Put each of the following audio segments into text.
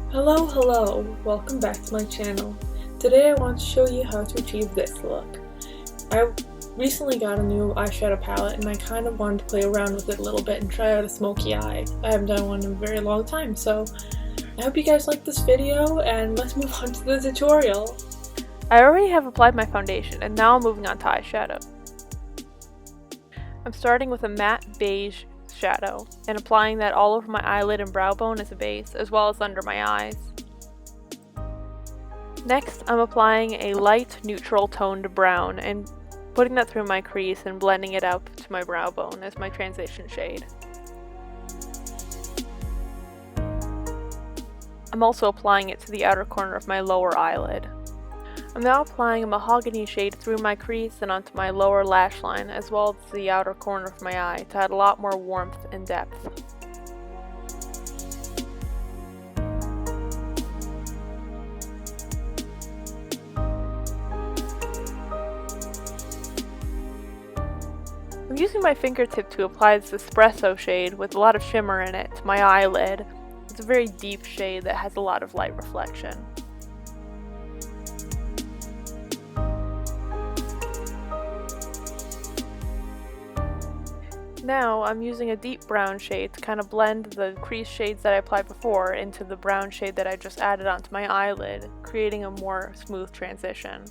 Hello, welcome back to my channel. Today I want to show you how to achieve this look. I recently got a new eyeshadow palette and I kind of wanted to play around with it a little bit and try out a smoky eye. I haven't done one in a very long time, so I hope you guys like this video and let's move on to the tutorial. I already have applied my foundation and now I'm moving on to eyeshadow. I'm starting with a matte beige shadow and applying that all over my eyelid and brow bone as a base, as well as under my eyes. Next, I'm applying a light neutral toned brown and putting that through my crease and blending it up to my brow bone as my transition shade. I'm also applying it to the outer corner of my lower eyelid. I'm now applying a mahogany shade through my crease and onto my lower lash line, as well as the outer corner of my eye to add a lot more warmth and depth. I'm using my fingertip to apply this espresso shade with a lot of shimmer in it to my eyelid. It's a very deep shade that has a lot of light reflection. Now I'm using a deep brown shade to kind of blend the crease shades that I applied before into the brown shade that I just added onto my eyelid, creating a more smooth transition.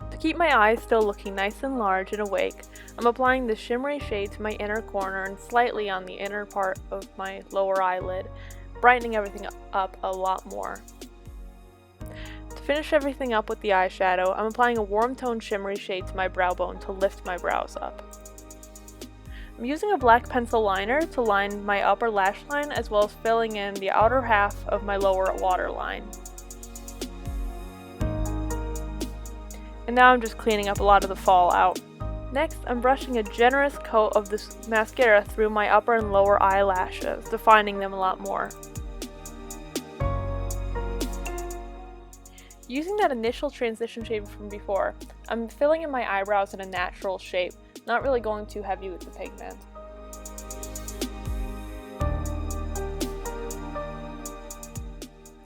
To keep my eyes still looking nice and large and awake, I'm applying the shimmery shade to my inner corner and slightly on the inner part of my lower eyelid, brightening everything up a lot more. To finish everything up with the eyeshadow, I'm applying a warm toned shimmery shade to my brow bone to lift my brows up. I'm using a black pencil liner to line my upper lash line as well as filling in the outer half of my lower waterline. And now I'm just cleaning up a lot of the fallout. Next, I'm brushing a generous coat of this mascara through my upper and lower eyelashes, defining them a lot more. Using that initial transition shade from before, I'm filling in my eyebrows in a natural shape, not really going too heavy with the pigment.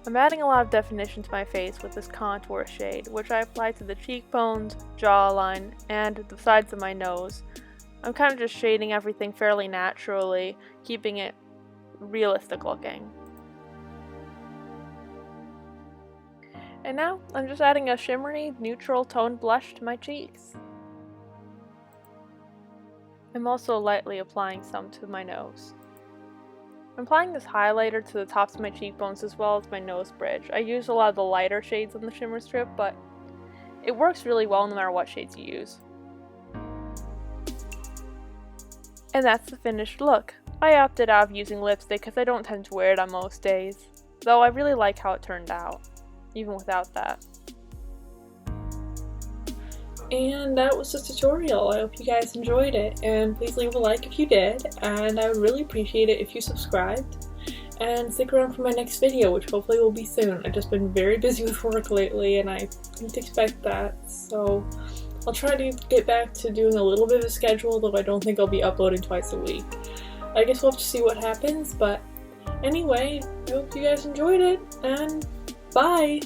I'm adding a lot of definition to my face with this contour shade, which I apply to the cheekbones, jawline, and the sides of my nose. I'm kind of just shading everything fairly naturally, keeping it realistic looking. And now, I'm just adding a shimmery, neutral toned blush to my cheeks. I'm also lightly applying some to my nose. I'm applying this highlighter to the tops of my cheekbones as well as my nose bridge. I use a lot of the lighter shades on the shimmer strip, but it works really well no matter what shades you use. And that's the finished look. I opted out of using lipstick because I don't tend to wear it on most days, though I really like how it turned out, even without that. And that was the tutorial. I hope you guys enjoyed it, and please leave a like if you did, and I would really appreciate it if you subscribed, and stick around for my next video, which hopefully will be soon. I've just been very busy with work lately and I didn't expect that, so I'll try to get back to doing a little bit of a schedule, though I don't think I'll be uploading twice a week. I guess we'll have to see what happens, but anyway, I hope you guys enjoyed it, and bye!